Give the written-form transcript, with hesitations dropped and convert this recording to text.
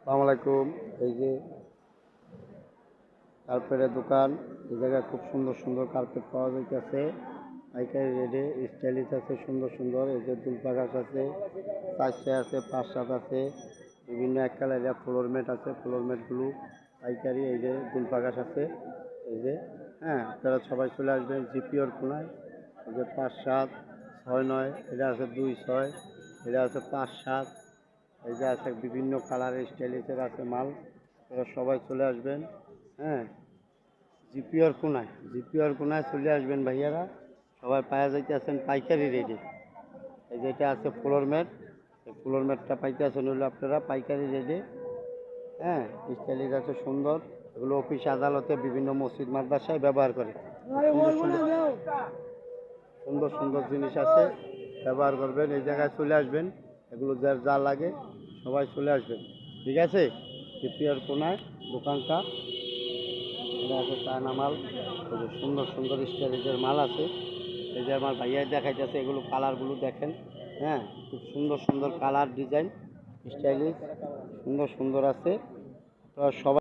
আসসালামু আলাইকুম। এই যে কার্পেটের দোকান। এই জায়গায় খুব সুন্দর সুন্দর কার্পেট পাওয়া যাইতেছে পাইকারি রেটে। স্টাইলিশ আছে, সুন্দর সুন্দর। এই যে দুলপাঘাস আছে, চারটে আছে, 5-7 আছে, বিভিন্ন এক কালারের ফ্লোর ম্যাট আছে। ফ্লোর ম্যাটগুলো পাইকারি। এই যে দুলপাঘাস আছে। এই যে আপনারা সবাই চলে আসবেন জিপিওর কোনায়। এই যে 5-7-6-9, এটা আছে 2-6, এটা আছে 5-7। এই যে আছে বিভিন্ন কালারের স্টাইলিশের আছে মাল। আপনারা সবাই চলে আসবেন। হ্যাঁ, জিপিওর কোনায় চলে আসবেন ভাইয়ারা। সবাই পাওয়া যাইতেছেন পাইকারি রেটে। এই যেটা আছে ফ্লোর ম্যাট, এই ফ্লোর ম্যাটটা পাইতেছেন হলো আপনারা পাইকারি রেটে। হ্যাঁ, স্টাইলিশ আছে, সুন্দর। এগুলো অফিস আদালতে, বিভিন্ন মসজিদ মাদ্রাসায় ব্যবহার করে। সুন্দর সুন্দর সুন্দর সুন্দর জিনিস আছে, ব্যবহার করবেন। এই জায়গায় চলে আসবেন, এগুলো যার যা লাগে সবাই চলে আসবেন। ঠিক আছে? জিপিওর কোনায় দোকানটা। এটা আছে চায়না মাল। এই যে সুন্দর সুন্দর স্টাইলিশের মাল আছে। এই যে আমার ভাইয়া দেখাইতেছে, এগুলো কালারগুলো দেখেন। হ্যাঁ, খুব সুন্দর সুন্দর কালার, ডিজাইন, স্টাইলিশ, সুন্দর সুন্দর আছে। আপনারা সবাই